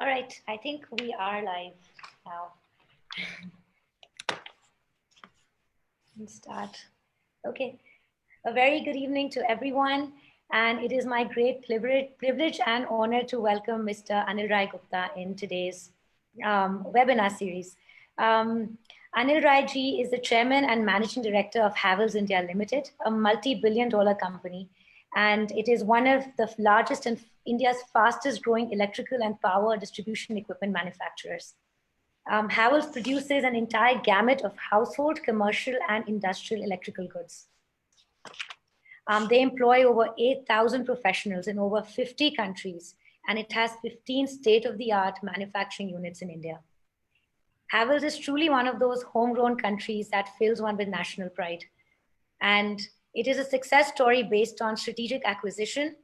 All right, I think we are live now. Let's start. Okay. A very good evening to everyone. And it is my great privilege and honor to welcome Mr. Anil Rai Gupta in today's webinar series. Um, Anil Rai ji is the chairman and managing director of Havells India Limited, a multi-billion-dollar company. And it is one of the largest and India's fastest growing electrical and power distribution equipment manufacturers. Havells produces an entire gamut of household, commercial, and industrial electrical goods. They employ over 8,000 professionals in over 50 countries, and it has 15 state of the art manufacturing units in India. Havells is truly one of those homegrown countries that fills one with national pride. And it is a success story based on strategic acquisition,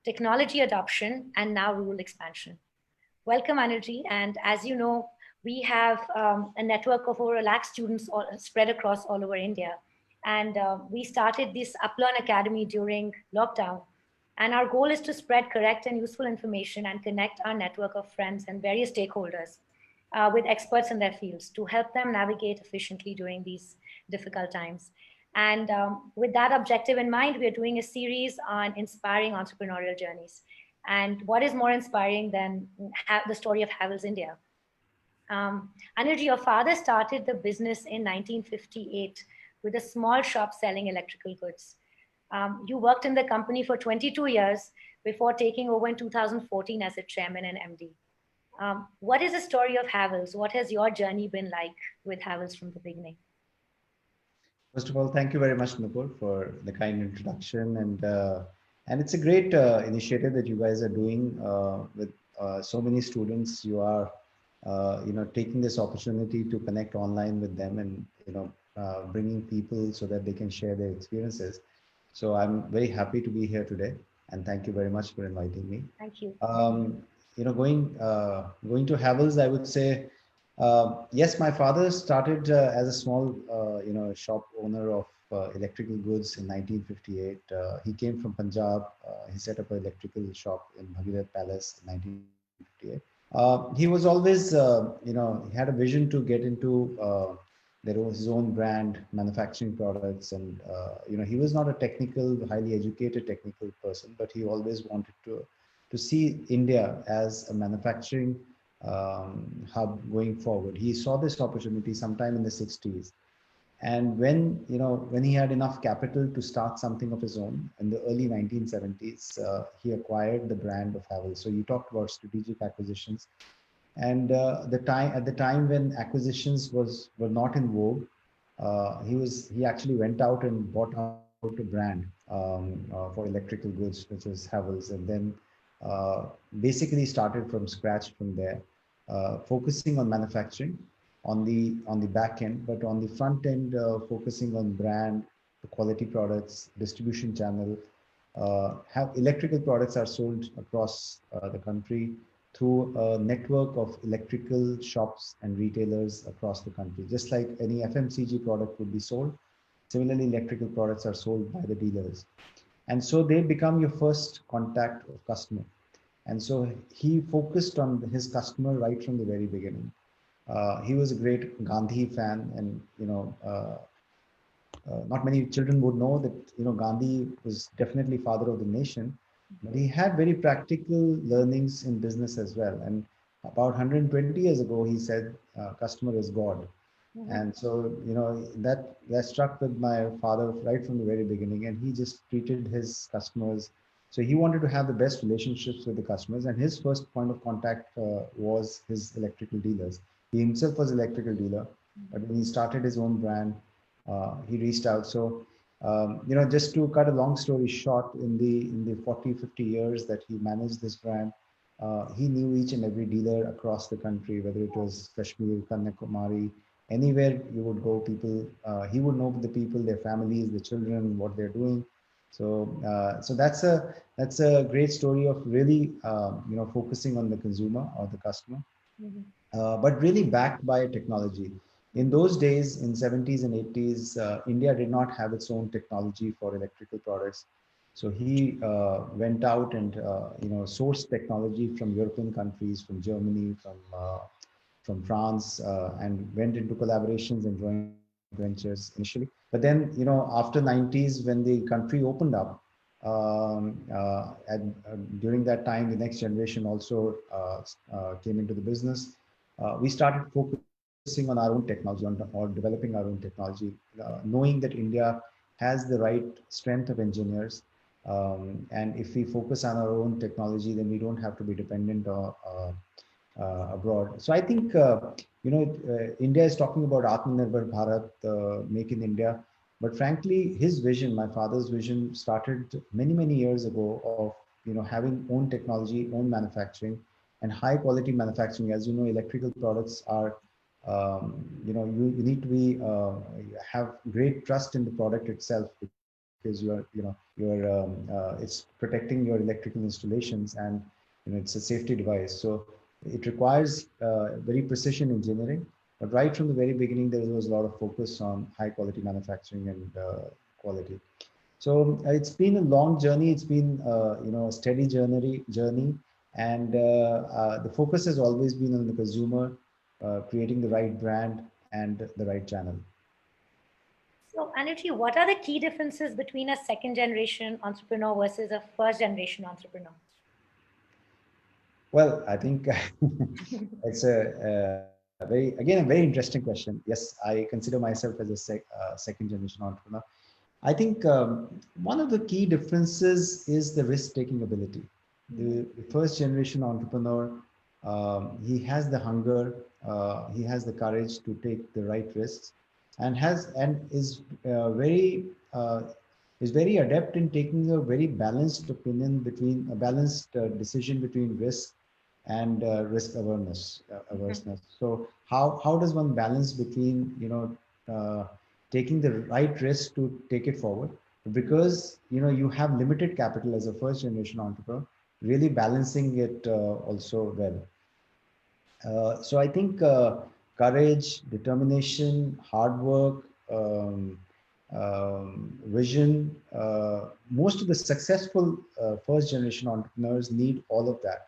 technology adoption, and now rural expansion. Welcome, Anilji. And as you know, we have a network of over a lakh students spread across all over India. And we started this Uplearn Academy during lockdown. And our goal is to spread correct and useful information and connect our network of friends and various stakeholders with experts in their fields to help them navigate efficiently during these difficult times. And with that objective in mind, we are doing a series on inspiring entrepreneurial journeys. And what is more inspiring than the story of Havells India? Anilji, your father started the business in 1958 with a small shop selling electrical goods. You worked in the company for 22 years before taking over in 2014 as a chairman and MD. What is the story of Havells? What has your journey been like with Havells from the beginning? First of all, thank you very much, Nupur, for the kind introduction, and it's a great initiative that you guys are doing with so many students. You are, taking this opportunity to connect online with them, and bringing people so that they can share their experiences. So I'm very happy to be here today, and thank you very much for inviting me. Thank you. Going to Havells, I would say. Yes, my father started as a small, shop owner of electrical goods in 1958. He came from Punjab. He set up an electrical shop in Bhagirath Palace in 1958. He was always, he had a vision to get into his own brand manufacturing products, and he was not a highly educated technical person, but he always wanted to see India as a manufacturing hub going forward. He saw this opportunity sometime in the 60s. And when he had enough capital to start something of his own in the early 1970s, he acquired the brand of Havells. So you talked about strategic acquisitions. And at the time when acquisitions were not in vogue, he actually went out and bought out a brand for electrical goods, which is Havells, and then basically started from scratch from there, focusing on manufacturing on the back end, but on the front end, focusing on brand, the quality products, distribution channel. Have electrical products are sold across the country through a network of electrical shops and retailers across the country. Just like any FMCG product would be sold, similarly electrical products are sold by the dealers. And so they become your first contact of customer. And so he focused on his customer right from the very beginning. He was a great Gandhi fan, and not many children would know that Gandhi was definitely father of the nation, but he had very practical learnings in business as well. And about 120 years ago, he said, "Customer is God." And so that struck with my father right from the very beginning, and he just treated his customers. So he wanted to have the best relationships with the customers, and his first point of contact was his electrical dealers. He himself was an electrical dealer, but when he started his own brand, he reached out. So just to cut a long story short, in the 40-50 years that he managed this brand, he knew each and every dealer across the country, whether it was Kashmir, Kanyakumari, anywhere you would go, people, he would know the people, their families, the children, what they're doing. So that's a great story of really focusing on the consumer or the customer, but really backed by technology. In those days, in 70s and 80s, India did not have its own technology for electrical products. So he went out and sourced technology from European countries, from Germany, from France, and went into collaborations and joint ventures initially. But then, after 90s, when the country opened up, and during that time, the next generation also came into the business. We started focusing on our own technology, or developing our own technology, knowing that India has the right strength of engineers. And if we focus on our own technology, then we don't have to be dependent abroad. So I think, India is talking about Atmanirbhar Bharat, Make in India. But frankly, his vision, my father's vision, started many, many years ago of, having own technology, own manufacturing, and high quality manufacturing. As you know, electrical products are, you need to be, have great trust in the product itself, because it's protecting your electrical installations, and, it's a safety device. So it requires very precision engineering. But right from the very beginning, there was a lot of focus on high quality manufacturing and quality. So it's been a long journey. It's been a steady journey, and the focus has always been on the consumer, creating the right brand and the right channel. So, Anuji, what are the key differences between a second generation entrepreneur versus a first generation entrepreneur? Well, I think it's a very interesting question. Yes, I consider myself as a second generation entrepreneur. I think one of the key differences is the risk-taking ability. The first generation entrepreneur, he has the hunger, he has the courage to take the right risks, and uh, is very adept in taking a very balanced opinion between a balanced decision between risk and risk awareness. So how does one balance between taking the right risk to take it forward, because you have limited capital as a first generation entrepreneur, really balancing it also well. So I think courage, determination, hard work, vision. Most of the successful first generation entrepreneurs need all of that.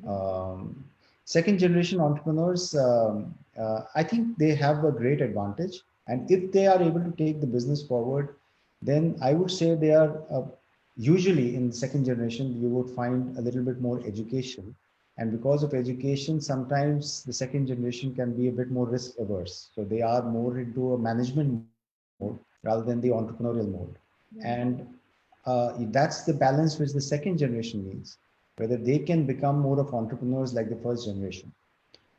Um, Second generation entrepreneurs, I think they have a great advantage. And if they are able to take the business forward, then I would say they are usually in second generation, you would find a little bit more education. And because of education, sometimes the second generation can be a bit more risk averse. So they are more into a management mode rather than the entrepreneurial mode. And that's the balance which the second generation needs, whether they can become more of entrepreneurs like the first generation.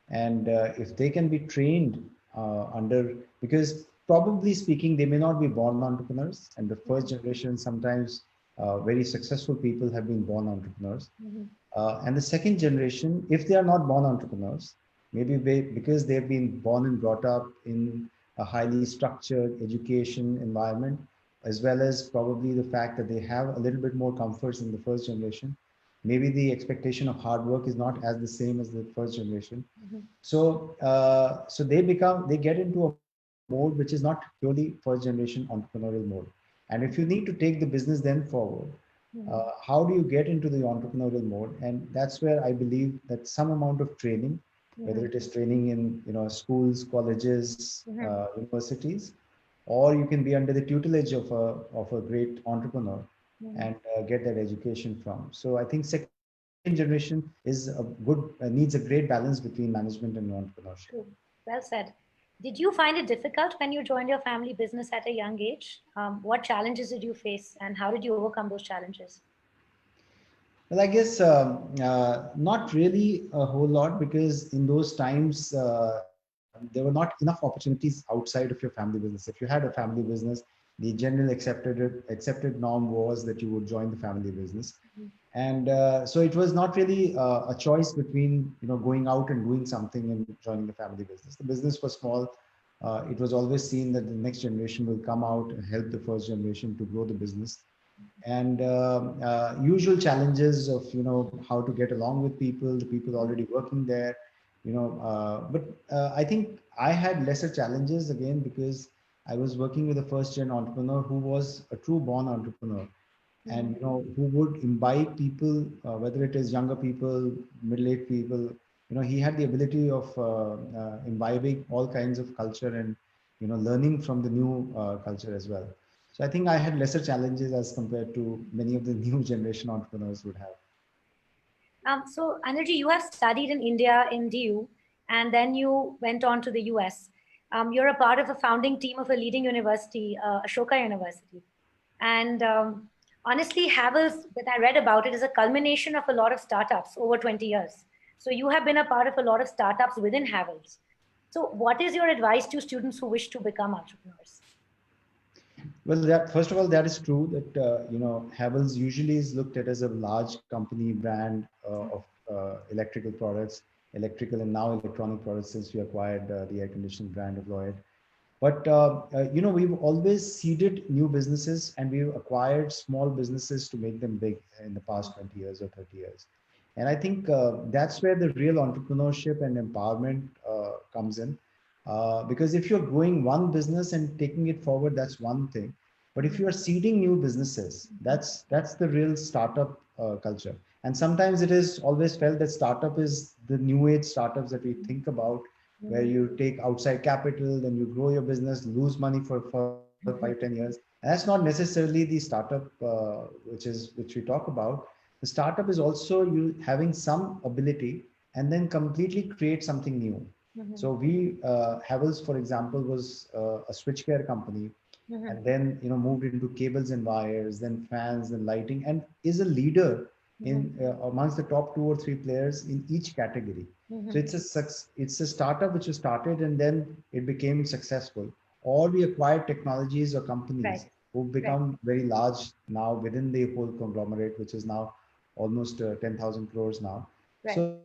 And if they can be trained under, because probably speaking, they may not be born entrepreneurs, and the first generation, sometimes very successful people have been born entrepreneurs. And the second generation, if they are not born entrepreneurs, maybe because they've been born and brought up in a highly structured education environment, as well as probably the fact that they have a little bit more comforts in the first generation. Maybe the expectation of hard work is not as the same as the first generation. So they get into a mode which is not purely first generation entrepreneurial mode. And if you need to take the business then forward, how do you get into the entrepreneurial mode? And that's where I believe that some amount of training, whether it is training in schools, colleges, universities, or you can be under the tutelage of a great entrepreneur and get that education from. So I think second generation is a good needs a great balance between management and entrepreneurship. True. Well said. Did you find it difficult when you joined your family business at a young age? What challenges did you face, and how did you overcome those challenges? Well, I guess not really a whole lot, because in those times there were not enough opportunities outside of your family business. If you had a family business, the general accepted norm was that you would join the family business, and so it was not really a choice between going out and doing something and joining the family business. The business was small. It was always seen that the next generation will come out and help the first generation to grow the business, and usual challenges of how to get along with people, the people already working there, but I think I had lesser challenges, again, because I was working with a first gen entrepreneur who was a true born entrepreneur. and who would imbibe people, whether it is younger people, middle-aged people. He had the ability of imbibing all kinds of culture and learning from the new culture as well. So I think I had lesser challenges as compared to many of the new generation entrepreneurs would have. So, Anilji, you have studied in India in DU, and then you went on to the US. You're a part of a founding team of a leading university, Ashoka University. And honestly, Havells, that I read about it, is a culmination of a lot of startups over 20 years. So you have been a part of a lot of startups within Havells. So what is your advice to students who wish to become entrepreneurs? Well, first of all, that is true that Havells usually is looked at as a large company brand of electrical products, electrical and now electronic products since we acquired the air conditioning brand of Lloyd. But we've always seeded new businesses and we've acquired small businesses to make them big in the past 20 years or 30 years. And I think that's where the real entrepreneurship and empowerment comes in. Because if you're growing one business and taking it forward, that's one thing. But if you are seeding new businesses, that's the real startup culture. And sometimes it is always felt that startup is the new age startups that we think about, where you take outside capital, then you grow your business, lose money for 5, 10 years. And that's not necessarily the startup which we talk about. The startup is also you having some ability and then completely create something new. So we, Havells, for example, was a switchgear company, and then moved into cables and wires, then fans and lighting, and is a leader in amongst the top 2 or 3 players in each category. So it's a startup which was started and then it became successful. Or we acquired technologies or companies who've become very large now within the whole conglomerate, which is now almost 10,000 crores now. So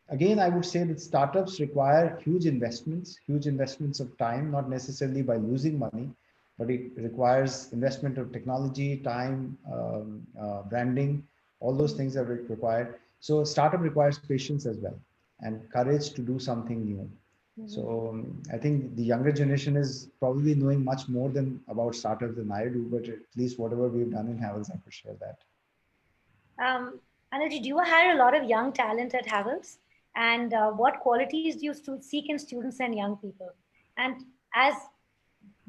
again, I would say that startups require huge investments of time, not necessarily by losing money, but it requires investment of technology, time, branding, all those things are required. So a startup requires patience as well and courage to do something new. So I think the younger generation is probably knowing much more than about startups than I do, but at least whatever we've done in Havells, I could share that. Anilji, do you hire a lot of young talent at Havells? And what qualities do you seek in students and young people? And as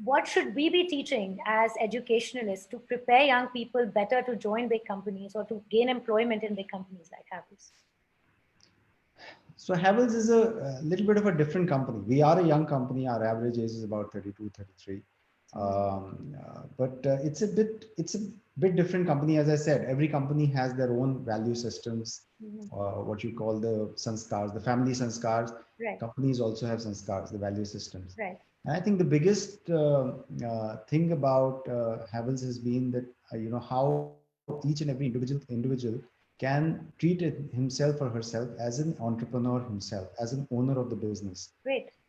what should we be teaching as educationalists to prepare young people better to join big companies or to gain employment in big companies like Havells? So Havells is a little bit of a different company. We are a young company. Our average age is about 32, 33. But it's a bit different company. As I said, every company has their own value systems, what you call the sanskars, the family sanskars. Companies also have sanskars, the value systems. And I think the biggest thing about Havells has been that how each and every individual can treat himself or herself as an entrepreneur himself, as an owner of the business.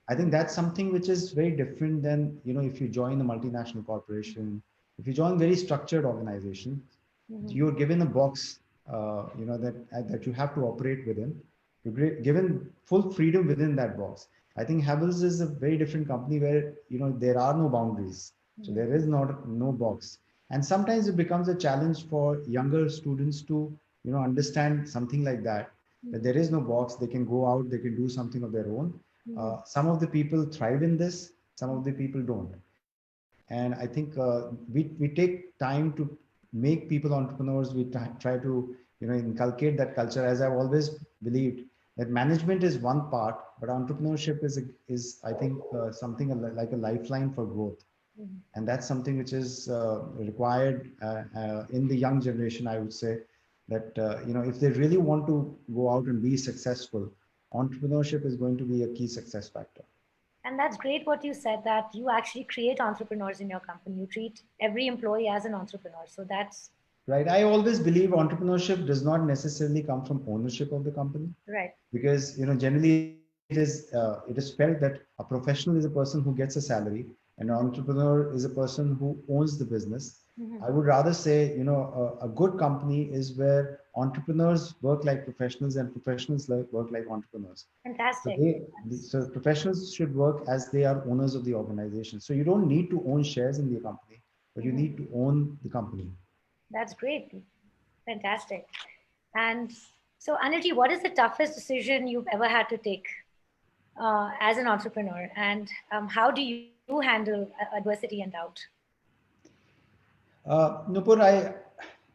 I think that's something which is very different than, if you join a multinational corporation, if you join very structured organization, you're given a box, that you have to operate within. You're given full freedom within that box. I think Havells is a very different company where, there are no boundaries. So there is no box. And sometimes it becomes a challenge for younger students to, understand something like that there is no box. They can go out, they can do something of their own. Some of the people thrive in this, some of the people don't. And I think we take time to make people entrepreneurs. We try to inculcate that culture. As I've always believed that management is one part, but entrepreneurship is I think something like a lifeline for growth. And that's something which is required in the young generation. I would say that if they really want to go out and be successful, entrepreneurship is going to be a key success factor. And that's great what you said, that you actually create entrepreneurs in your company. You treat every employee as an entrepreneur. So that's right. I always believe entrepreneurship does not necessarily come from ownership of the company. Because generally it is felt that a professional is a person who gets a salary, and an entrepreneur is a person who owns the business. I would rather say, a good company is where entrepreneurs work like professionals and professionals work like entrepreneurs. Fantastic. So professionals should work as they are owners of the organization. So you don't need to own shares in the company. but you need to own the company. That's great. Fantastic. And so, Anilji, what is the toughest decision you've ever had to take as an entrepreneur? And how do you handle adversity and doubt? Nupur,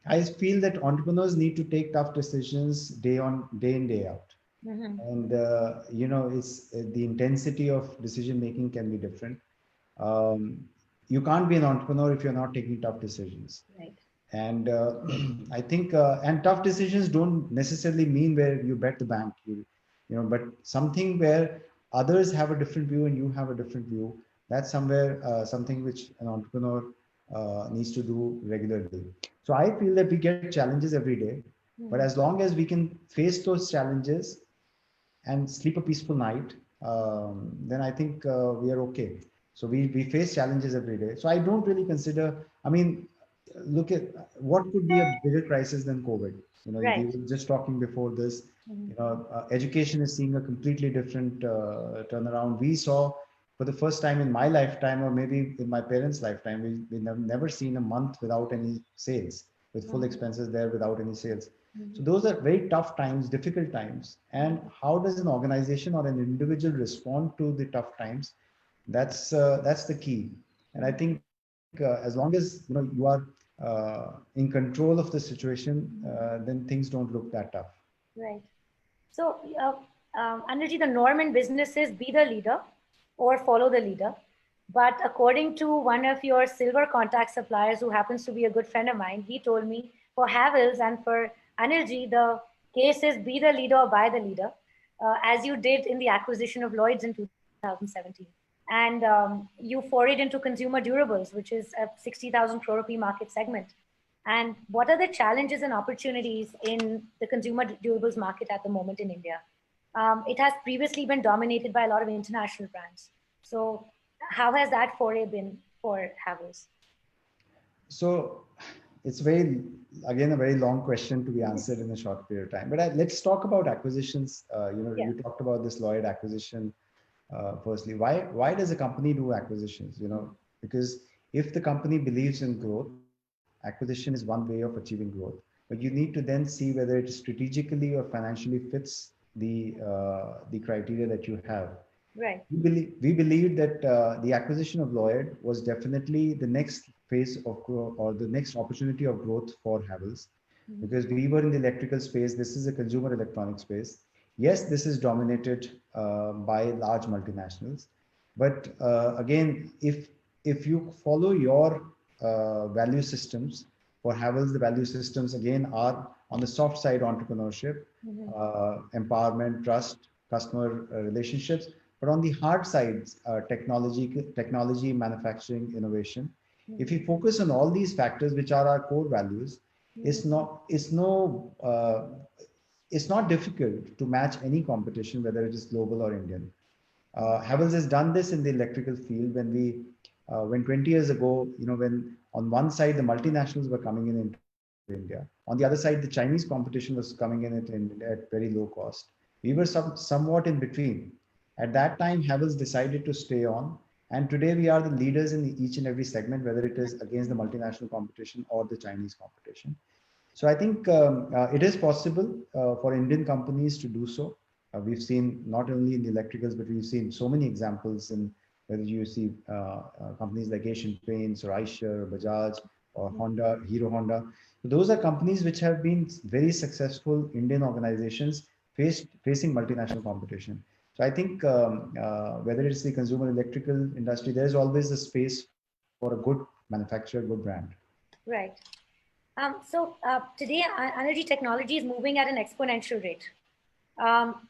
I feel that entrepreneurs need to take tough decisions day in, day out. And, it's the intensity of decision making can be different. You can't be an entrepreneur if you're not taking tough decisions. Right. And I think, and tough decisions don't necessarily mean where you bet the bank, but something where others have a different view and you have a different view. That's somewhere something which an entrepreneur needs to do regularly. So I feel that we get challenges every day, but as long as we can face those challenges and sleep a peaceful night, then I think we are okay. So we face challenges every day. So I don't really consider, I mean, look at what could be a bigger crisis than COVID. We were just talking before this, education is seeing a completely different turnaround. We saw for the first time in my lifetime, or maybe in my parents' lifetime, we never seen a month without any sales, with full expenses there without any sales. So those are very tough times, difficult times. And how does an organization or an individual respond to the tough times? That's the key. And I think as long as you are in control of the situation, then things don't look that tough. Right. So, Anilji, the norm in business is be the leader or follow the leader. But according to one of your silver contact suppliers, who happens to be a good friend of mine, he told me for Havells and for Anilji, the case is be the leader or buy the leader, as you did in the acquisition of Lloyd's in 2017. And you forayed into consumer durables, which is a 60,000 crore rupee market segment. And what are the challenges and opportunities in the consumer durables market at the moment in India? It has previously been dominated by a lot of international brands. So how has that foray been for Havells? So it's again, a very long question to be answered in a short period of time. But let's talk about acquisitions. You talked about this Lloyd acquisition. Firstly, why does a company do acquisitions? Because if the company believes in growth, acquisition is one way of achieving growth. But you need to then see whether it strategically or financially fits the criteria that you have. Right. We believe that the acquisition of Lloyd was definitely the next phase of growth, or the next opportunity of growth for Havells, because we were in the electrical space. This is a consumer electronic space. Yes, this is dominated by large multinationals, but again, if you follow your value systems, for Havells, the value systems again are on the soft side: entrepreneurship, empowerment, trust, customer relationships. But on the hard sides, technology, manufacturing, innovation. If we focus on all these factors, which are our core values, it's not difficult to match any competition, whether it is global or Indian. Havells has done this in the electrical field when 20 years ago, when on one side the multinationals were coming into India, on the other side the Chinese competition was coming in at very low cost. We were somewhat in between. At that time, Havells decided to stay on, and today we are the leaders in each and every segment, whether it is against the multinational competition or the Chinese competition. So I think it is possible for Indian companies to do so. We've seen not only in the electricals, but we've seen so many examples in whether you see companies like Asian Paints or Eicher or Bajaj or Honda, Hero Honda. So those are companies which have been very successful Indian organizations facing multinational competition. So I think whether it's the consumer electrical industry, there's always a space for a good manufacturer, good brand. Right. So today, energy technology is moving at an exponential rate.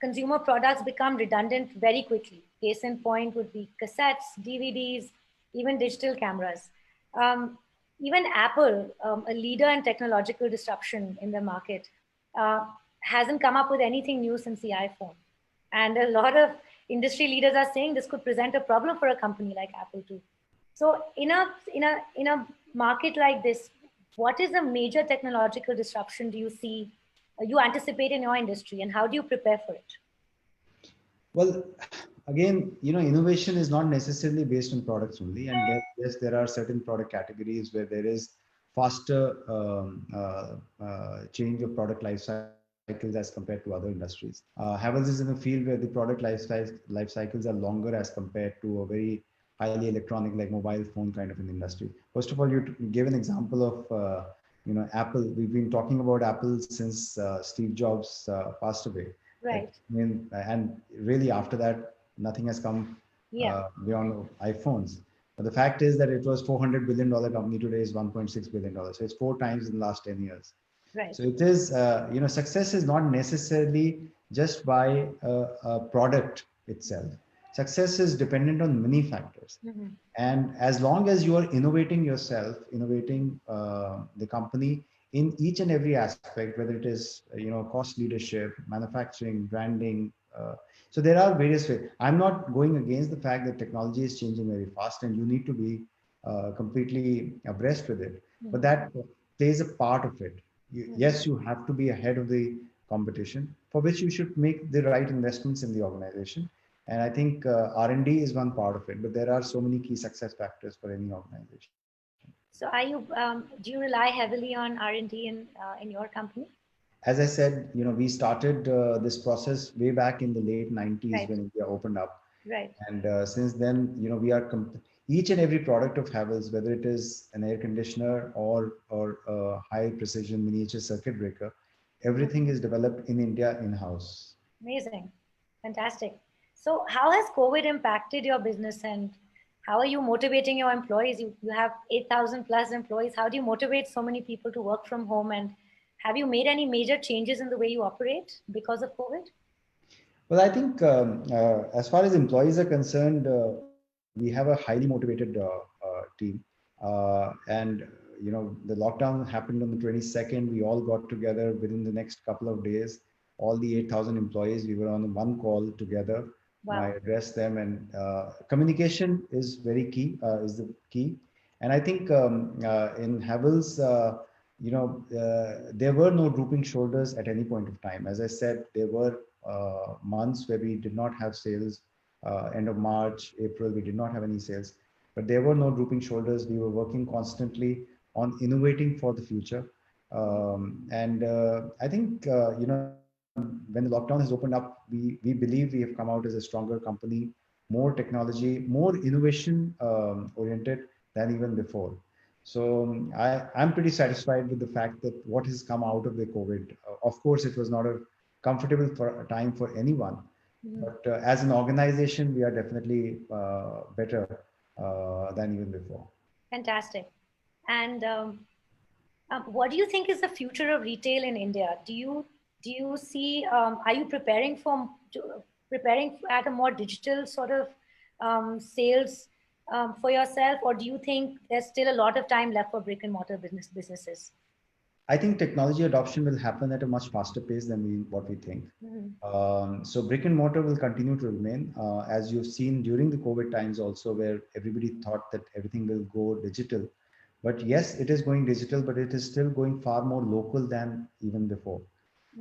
Consumer products become redundant very quickly. Case in point would be cassettes, DVDs, even digital cameras. Even Apple, a leader in technological disruption in the market, hasn't come up with anything new since the iPhone. And a lot of industry leaders are saying this could present a problem for a company like Apple too. So in a market like this, what is a major technological disruption do you see, you anticipate in your industry, and how do you prepare for it? Well, Again, innovation is not necessarily based on products only, and yes, there are certain product categories where there is faster change of product life cycles as compared to other industries. Havells is in a field where the product life cycles are longer as compared to a very highly electronic, like mobile phone kind of an industry. First of all, you gave an example of Apple. We've been talking about Apple since Steve Jobs passed away. That, Right. I mean, and really after that, nothing has come Yeah. beyond iPhones. But the fact is that it was $400 billion company. Today is $1.6 billion. So it's 4 times in the last 10 years. Right. So it is, success is not necessarily just by a product itself. Success is dependent on many factors. Mm-hmm. And as long as you are innovating yourself, innovating the company in each and every aspect, whether it is, cost leadership, manufacturing, branding. So there are various ways. I'm not going against the fact that technology is changing very fast and you need to be completely abreast with it. But Mm-hmm. that plays a part of it. Mm-hmm. Yes, you have to be ahead of the competition, for which you should make the right investments in the organization. And I think R&D is one part of it, but there are so many key success factors for any organization. So are you, do you rely heavily on R&D in your company? As I said, we started this process way back in the late 90s Right. when India opened up. Right. And since then, we are each and every product of Havells, whether it is an air conditioner or a high precision miniature circuit breaker, everything is developed in India in-house. Amazing. Fantastic. So how has COVID impacted your business, and how are you motivating your employees? You have 8,000 plus employees. How do you motivate so many people to work from home? And have you made any major changes in the way you operate because of COVID? Well, I think as far as employees are concerned, we have a highly motivated team. And the lockdown happened on the 22nd. We all got together within the next couple of days. All the 8,000 employees, we were on one call together, and I Wow. addressed them. And communication is very key, is the key. And I think in Havells, there were no drooping shoulders at any point of time. As I said, there were months where we did not have sales. End of March, April, we did not have any sales, but there were no drooping shoulders. We were working constantly on innovating for the future. And I think, when the lockdown has opened up, we believe we have come out as a stronger company, more technology, more innovation oriented than even before. So I'm pretty satisfied with the fact that what has come out of the COVID. Of course, it was not a comfortable for a time for anyone, Mhm. but as an organization, we are definitely better than even before. Fantastic. And what do you think is the future of retail in India? Do you see? Are you preparing at a more digital sort of sales for yourself, or do you think there's still a lot of time left for brick and mortar businesses? I think technology adoption will happen at a much faster pace than what we think. Mhm. So brick and mortar will continue to remain, as you've seen during the COVID times also, where everybody thought that everything will go digital. But yes, it is going digital, but it is still going far more local than even before.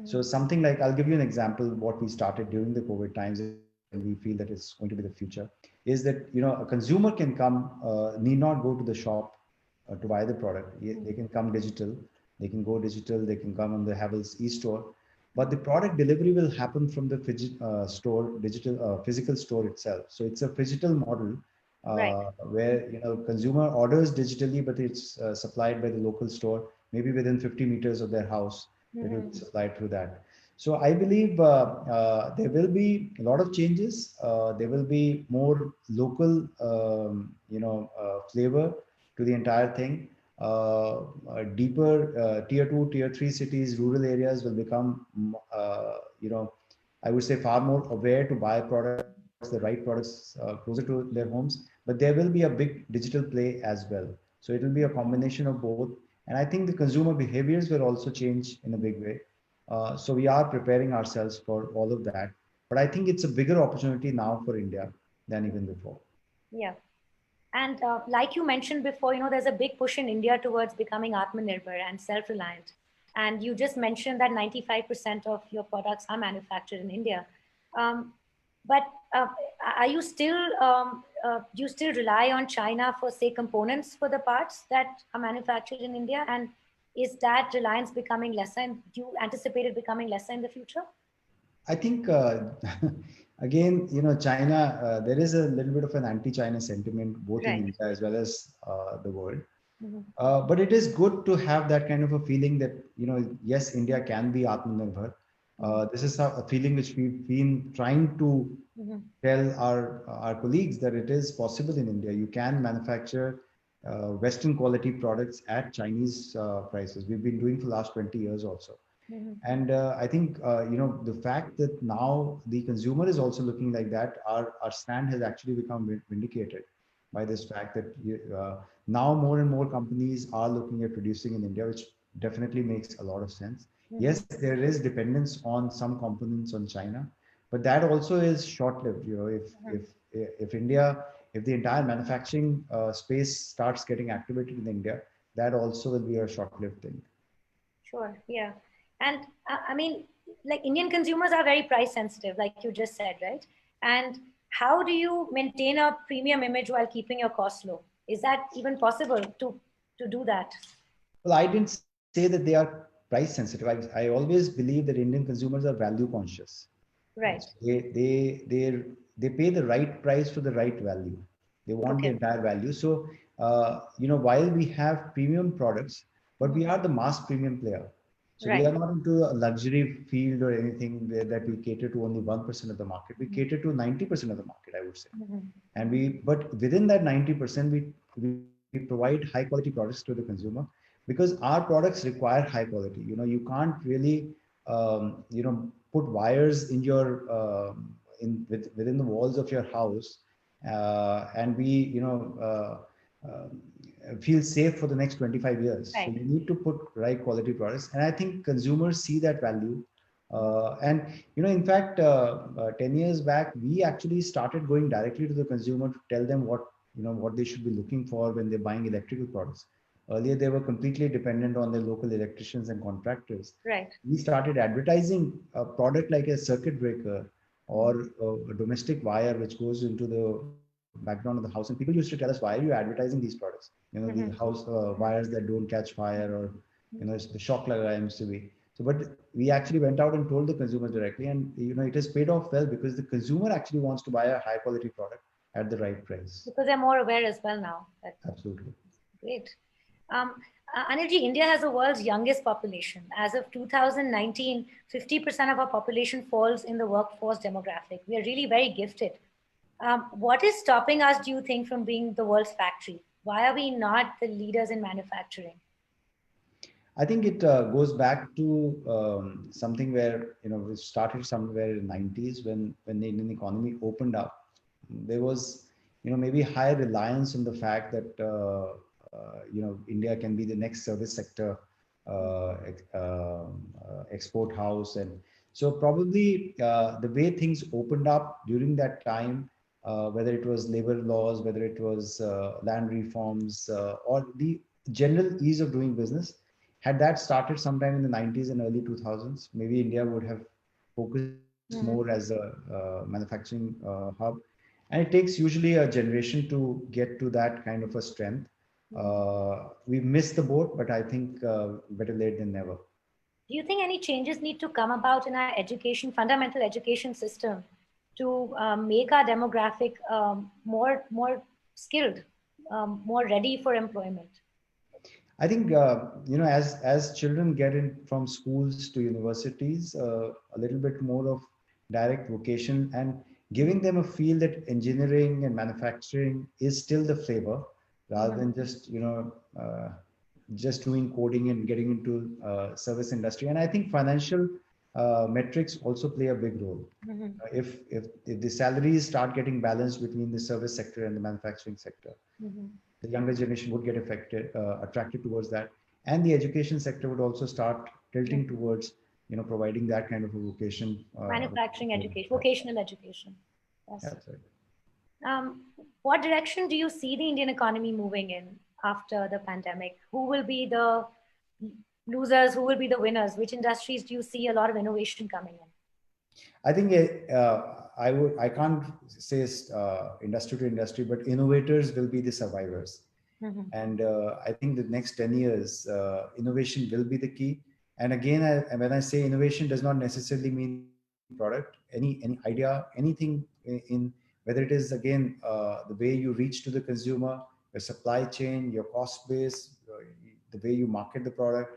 So Mhm. something like, I'll give you an example, what we started during the COVID times, and we feel that it's going to be the future, is that, a consumer can come, need not go to the shop to buy the product. They can come digital, they can go digital, they can come on the Havells e-store, but the product delivery will happen from the store, physical store itself. So it's a phygital model Right. where, consumer orders digitally, but it's supplied by the local store, maybe within 50 meters of their house. It will be Mhm. supplied through that. So I believe there will be a lot of changes. There will be more local, flavor to the entire thing. Deeper tier two, tier three cities, rural areas will become, I would say, far more aware to buy products, the right products closer to their homes. But there will be a big digital play as well. So it will be a combination of both. And I think the consumer behaviors will also change in a big way. So we are preparing ourselves for all of that. But I think it's a bigger opportunity now for India than even before. Yeah. And like you mentioned before, there's a big push in India towards becoming Atmanirbhar and self-reliant. And you just mentioned that 95% of your products are manufactured in India. Um, But are you still do you still rely on China for, say, components for the parts that are manufactured in India? And is that reliance becoming lesser? And do you anticipate it becoming lesser in the future? I think again, China. There is a little bit of an anti-China sentiment both in Right. India as well as the world. Mhm. But it is good to have that kind of a feeling that yes, India can be Atmanirbhar. Mhm. This is a feeling which we've been trying to Mhm. tell our colleagues that it is possible in India. You can manufacture Western quality products at Chinese prices. We've been doing for the last 20 years also. Mhm. And I think the fact that now the consumer is also looking like that, our stand has actually become vindicated by this fact that now more and more companies are looking at producing in India, which definitely makes a lot of sense. Yes, Mhm. there is dependence on some components on China, but that also is short-lived. Mhm. If India, if the entire manufacturing space starts getting activated in India, that also will be a short-lived thing. Sure. Yeah. And I mean, like Indian consumers are very price sensitive, like you just said, right? And how do you maintain a premium image while keeping your costs low? Is that even possible to do that? Well, I didn't say that they are price sensitive. I always believe that Indian consumers are value conscious. Right? Right. So they pay the right price for the right value. They want the Okay. entire value. So while we have premium products, but we Mhm. are the mass premium player. So we are Right. not into a luxury field or anything that we cater to only 1% of the market. We Mhm. cater to 90% of the market, I would say. Mhm. And but within that 90%, we provide high quality products to the consumer because our products require high quality. You can't really put wires in your within the walls of your house and be feel safe for the next 25 years. So Right. you need to put right quality products, and I think consumers see that value. Mhm. And in fact, 10 years back, we actually started going directly to the consumer to tell them what they should be looking for when they're buying electrical products. Earlier, they were completely dependent on their local electricians and contractors. Right. We started advertising a product like a circuit breaker Mhm. or a domestic wire which goes into the background of the house. And people used to tell us, why are you advertising these products? These Mhm. house wires that don't catch fire, or Mhm. it's the shock laga used to be. So, but we actually went out and told the consumers directly, and it has paid off well because the consumer actually wants to buy a high quality product at the right price. Because they're more aware as well now. Absolutely. Great. Um, Anilji, India has the world's youngest population. As of 2019, 50% of our population falls in the workforce demographic. We are really very gifted. What is stopping us, do you think, from being the world's factory? Why are we not the leaders in manufacturing? I think it goes back to something where we started somewhere in the 90s when the Indian economy opened up. There was maybe higher reliance on the fact that India can be the next service sector export house, and so probably the way things opened up during that time, whether it was labor laws, whether it was land reforms, or the general ease of doing business, had that started sometime in the 90s and early 2000s, maybe India would have focused more as a manufacturing hub. And it takes usually a generation to get to that kind of a strength. We've missed the boat, but I think better late than never. Do you think any changes need to come about in our education, fundamental education system, to make our demographic more skilled, more ready for employment? I think as children get in from schools to universities, a little bit more of direct vocation and giving them a feel that engineering and manufacturing is still the flavor, rather Mhm. than just doing coding and getting into service industry. And I think financial metrics also play a big role. Mhm. If the salaries start getting balanced between the service sector and the manufacturing sector, Mhm. the younger generation would get attracted towards that, and the education sector would also start tilting towards providing that kind of a vocation. Manufacturing education, vocational education. Yes. That's right. What direction do you see the Indian economy moving in after the pandemic? Who will be the losers? Who will be the winners? Which industries do you see a lot of innovation coming in? I think I can't say industry to industry, but innovators will be the survivors. Mm-hmm. And I think the next 10 years, innovation will be the key. And again, when I say innovation, does not necessarily mean product. Any idea, anything in whether it is again the way you reach to the consumer, your supply chain, your cost base, the way you market the product,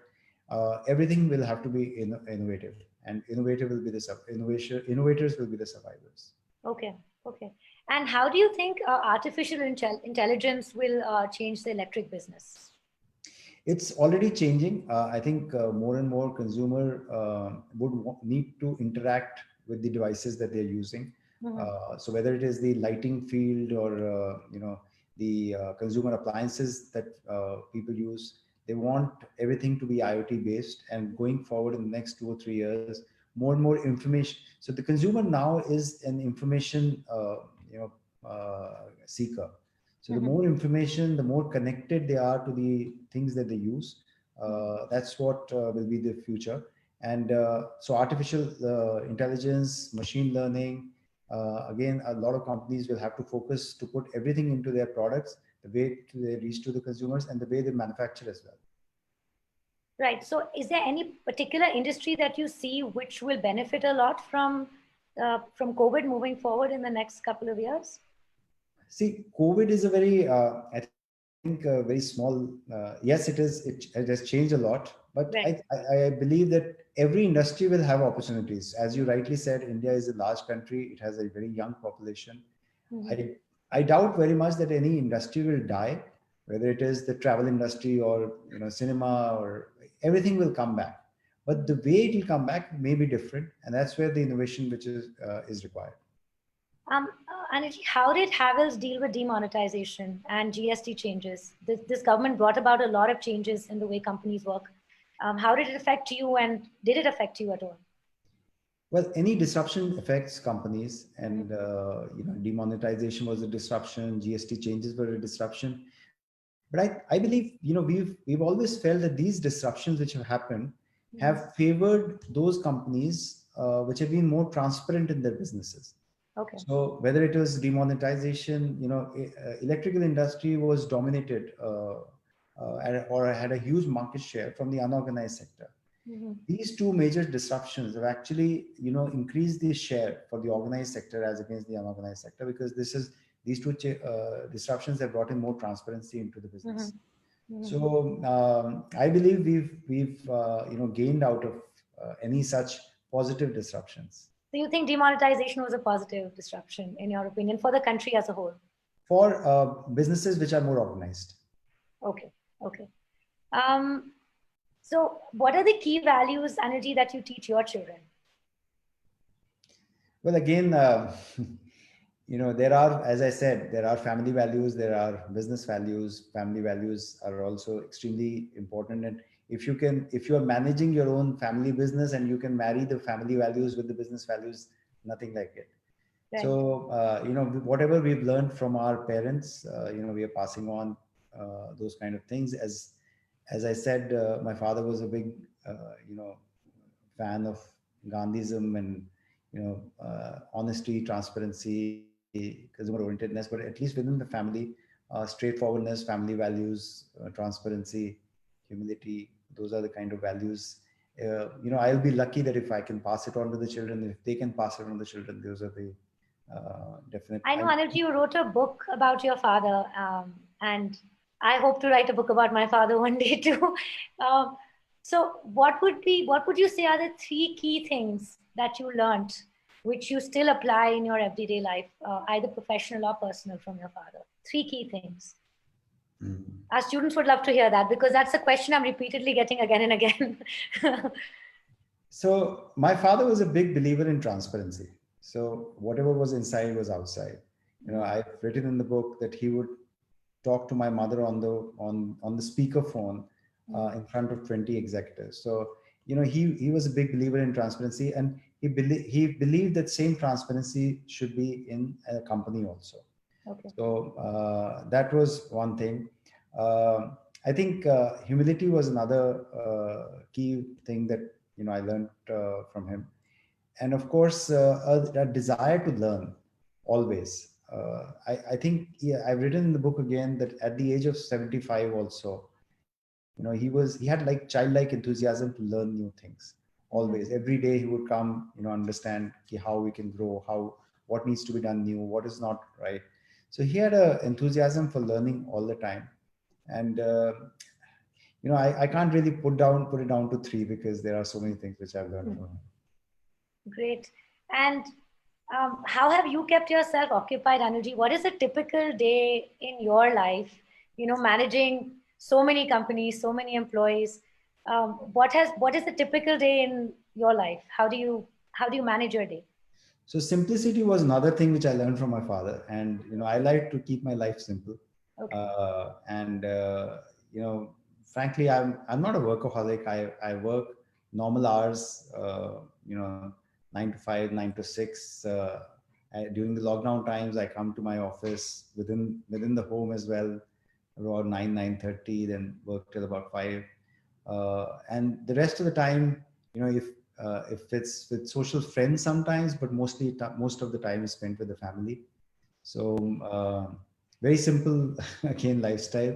everything will have to be innovative. And innovative will be the innovation. Innovators will be the survivors. Okay, okay. And how do you think artificial intelligence will change the electric business? It's already changing. I think more and more consumer would need to interact with the devices that they're using. Mm-hmm. So whether it is the lighting field or the consumer appliances that people use, they want everything to be IoT based. And going forward in the next 2 or 3 years, more and more information. So the consumer now is an information seeker. So the Mm-hmm. more information, the more connected they are to the things that they use. That's what will be the future. And so artificial intelligence, machine learning, again, a lot of companies will have to focus to put everything into their products, the way they reach to the consumers and the way they manufacture as well. Right. So, is there any particular industry that you see which will benefit a lot from COVID moving forward in the next couple of years? See, COVID is a very, I think, very small. Yes, it is. It has changed a lot, but Right. I believe that every industry will have opportunities. As you rightly said, India is a large country. It has a very young population. Mm-hmm. I doubt very much that any industry will die, whether it is the travel industry or cinema or everything will come back. But the way it will come back may be different, and that's where the innovation which is required. Anuji, how did Havells deal with demonetization and GST changes? This government brought about a lot of changes in the way companies work. How did it affect you, and did it affect you at all? Well, any disruption affects companies, Mm-hmm. and demonetization was a disruption. GST changes were a disruption. But I believe we've always felt that these disruptions which have happened Mm-hmm. have favored those companies which have been more transparent in their businesses. Okay. So whether it was demonetization, electrical industry was dominated or had a huge market share from the unorganized sector. Mm-hmm. These two major disruptions have actually increased the share for the organized sector as against the unorganized sector, because these two disruptions have brought in more transparency into the Mm-hmm. business. Mm-hmm. So I believe we've gained out of any such positive disruptions So you think demonetization was a positive disruption, in your opinion, for the country as a whole? for businesses which are more organized. Okay. Okay. Um, so what are the key values, Anuji, that you teach your children? Well, again, there are, as I said, there are family values, there are business values. Family values are also extremely important. And if you are managing your own family business and you can marry the family values with the business values, nothing like it. Right. So, whatever we've learned from our parents, we are passing on those kind of things. As I said, my father was a big, fan of Gandhism and honesty, transparency, consumer orientedness, but at least within the family, straightforwardness, family values, transparency, humility. Those are the kind of values. I'll be lucky that if I can pass it on to the children, if they can pass it on to the children, those are the definite. I know, Anuji, you wrote a book about your father, and I hope to write a book about my father one day too. Um, so, what would you say are the three key things that you learned, which you still apply in your everyday life, either professional or personal, from your father? Three key things. Mm. Our students would love to hear that, because that's a question I'm repeatedly getting again and again. So my father was a big believer in transparency. So whatever was inside was outside. I've written in the book that he would talk to my mother on the speaker phone in front of 20 executives. So he was a big believer in transparency, and he believed that same transparency should be in a company also. Okay. So that was one thing. I think humility was another key thing that I learned from him. and of course, a desire to learn always. I think, yeah, I've written in the book again that at the age of 75 also, he had like childlike enthusiasm to learn new things. Always, every day he would come, understand how we can grow, what needs to be done new, what is not right. So he had a enthusiasm for learning all the time. And I can't really put it down to three because there are so many things which I've learned from him. Great. And how have you kept yourself occupied, Anilji? What is a typical day in your life? Managing so many companies, so many employees. What is the typical day in your life? How do you manage your day? So simplicity was another thing which I learned from my father, and I like to keep my life simple. Okay. And frankly, I'm not a workaholic. I work normal hours. You know, 9 to 5, 9 to 6. During the lockdown times, I come to my office within the home as well, about 9:30. Then work till about 5. And the rest of the time, if it's with social friends sometimes, but most of the time is spent with the family. So very simple again lifestyle,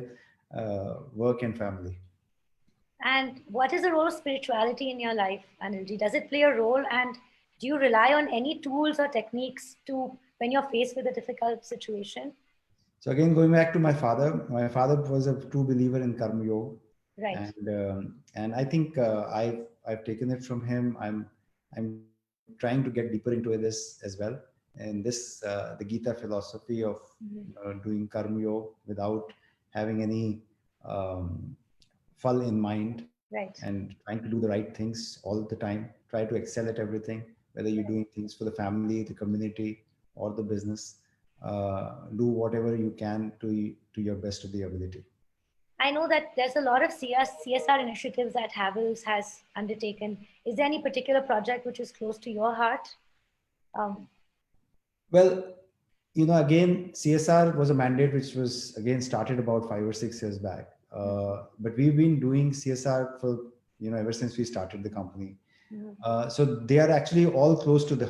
work and family. And what is the role of spirituality in your life, Anilji? Does it play a role? And do you rely on any tools or techniques to when you're faced with a difficult situation? So again, going back to my father was a true believer in karma yoga, Right. and I think I've taken it from him. I'm trying to get deeper into this as well, and this the Gita philosophy of Mhm. doing karma yoga without having any um, fall in mind, Right. and trying to do the right things all the time. Try to excel at everything, whether you're doing things for the family, the community, or the business. Do whatever you can to your best of the ability. I know that there's a lot of CSR initiatives that Havels has undertaken. Is there any particular project which is close to your heart? Um, Well, again, CSR was a mandate which was again started about 5 or 6 years back. But we've been doing CSR for ever since we started the company. mhm. So they are actually all close to the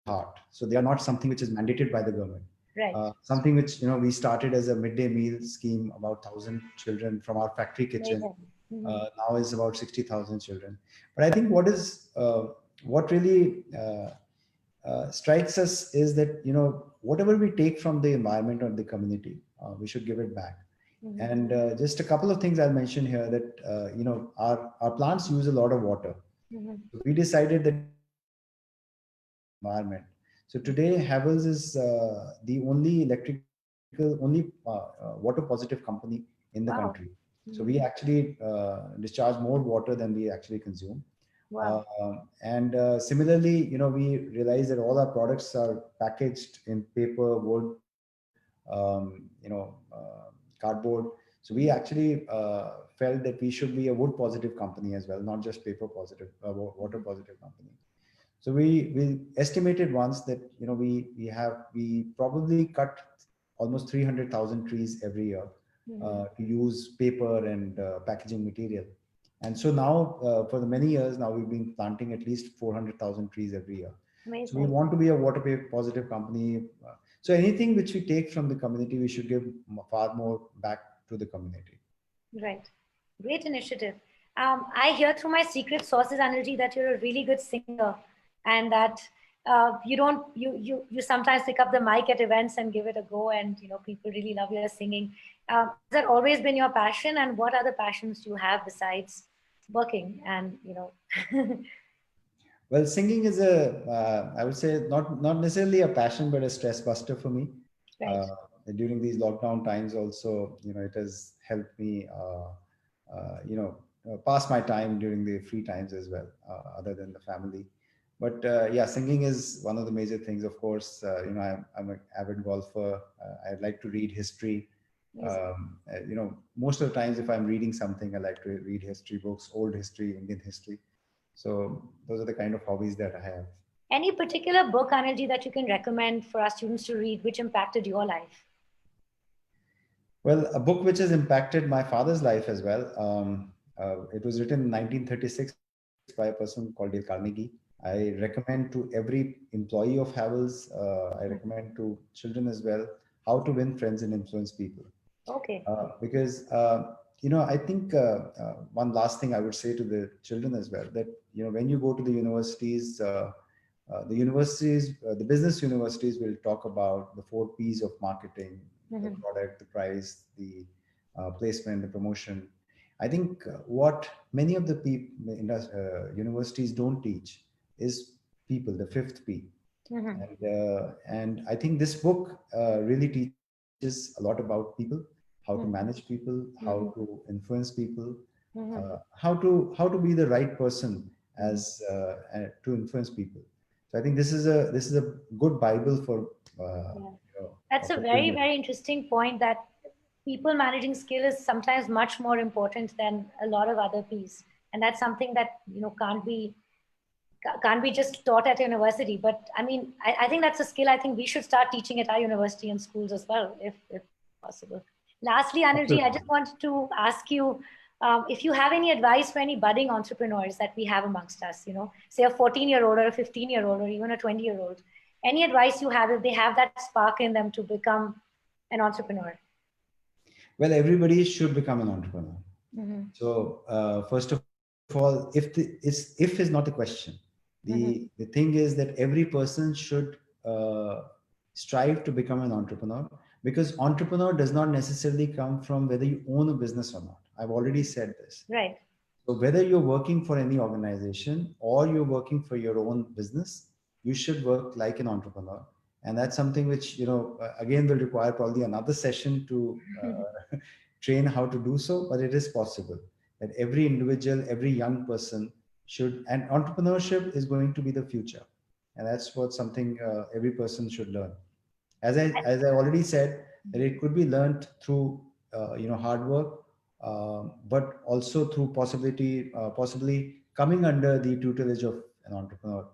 heart. So they are not something which is mandated by the government. Right. Something which we started as a midday meal scheme, about 1,000 children from our factory kitchen. Amazing. Mhm. Now is about 60,000 children. But I think what really strikes us is that whatever we take from the environment or the community, we should give it back. Mhm. And just a couple of things I'll mention here that our plants use a lot of water. Mhm. So we decided that we should give back to the environment. So today, Havells is the only water positive company in the Wow. country. So Mhm. we actually discharge more water than we actually consume. Wow. And similarly, we realize that all our products are packaged in paper, wood, cardboard. So we actually felt that we should be a wood positive company as well, not just paper positive, water positive company. So we estimated once that we probably cut almost 300,000 trees every year Mhm. to use paper and packaging material. And so now, for the many years now, we've been planting at least 400,000 trees every year. So we Amazing. want to be a water positive company. So anything which we take from the community, we should give far more back to the community. Right. Great initiative. I hear through my secret sources, Anilji, that you're a really good singer, and that you don't you sometimes pick up the mic at events and give it a go, and people really love your singing. Has that always been your passion? And what other passions do you have besides working? And Well, singing is I would say not necessarily a passion, but a stress buster for me. right. Uh, During these lockdown times, also, it has helped me, pass my time during the free times as well, other than the family. But yeah, singing is one of the major things. Of course, I'm an avid golfer. I like to read history. Amazing. Most of the times, if I'm reading something, I like to read history books, old history, Indian history. So those are the kind of hobbies that I have. Any particular book, Anilji, that you can recommend for our students to read, which impacted your life? Well, a book which has impacted my father's life as well. It was written in 1936 by a person called Dale Carnegie. I recommend to every employee of Havells, I recommend to children as well, how to win friends and influence people. Okay. Because I think one last thing I would say to the children as well, that when you go to the universities, the business universities will talk about the 4 P's of marketing: the product, the price, the placement, the promotion. I think what many of the universities don't teach is people, the 5th P. And I think this book really teaches a lot about people, how to manage people, how to influence people, how to be the right person as to influence people. So I think this is a good Bible for That's a for very, children. very interesting point, that people managing skill is sometimes much more important than a lot of other P's. And that's something that, can't be just taught at university. But I mean, I think that's a skill I think we should start teaching at our university and schools as well, if possible. Lastly, Anilji, I Absolutely. just wanted to ask you if you have any advice for any budding entrepreneurs that we have amongst us, say a 14-year-old or a 15-year-old or even a 20-year-old. Any advice you have if they have that spark in them to become an entrepreneur? Well, everybody should become an entrepreneur. Mm-hmm. So first of all, if is not the question. Mm-hmm. The thing is that every person should strive to become an entrepreneur, because entrepreneur does not necessarily come from whether you own a business or not. I've already said this. Right. So whether you're working for any organization or you're working for your own business, you should work like an entrepreneur. And that's something which, again, will require probably another session to train how to do so, but it is possible that every individual, every young person should, and entrepreneurship is going to be the future. And that's what something every person should learn. As I already said, that it could be learned through hard work, but also through possibly coming under the tutelage of an entrepreneur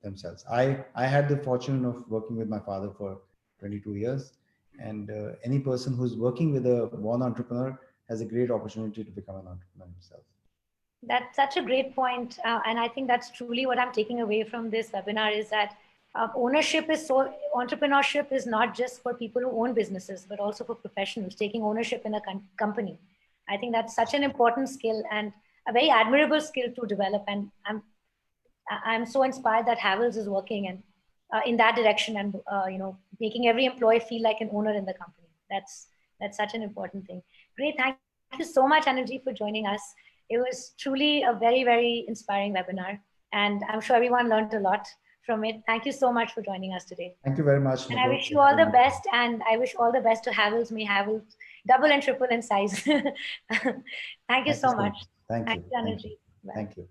themselves. I had the fortune of working with my father for 22 years, and any person who's working with a born entrepreneur has a great opportunity to become an entrepreneur himself. That's such a great point. And I think that's truly what I'm taking away from this webinar, is that entrepreneurship is not just for people who own businesses, but also for professionals taking ownership in a company. I think that's such an important skill and a very admirable skill to develop. And I'm so inspired that Havells is working and in that direction, and making every employee feel like an owner in the company. That's such an important thing. Great, thank you so much, Anilji, for joining us. It was truly a very, very inspiring webinar, and I'm sure everyone learned a lot from it. Thank you so much for joining us today. Thank you very much, And I Madhu. wish It you was all a the wonderful. best, and I wish all the best to Havells. May Havells double and triple in size. Thank you Thank you so so much. much. Thank Thank you. you, Thank you. Anilji. Bye. Thank you.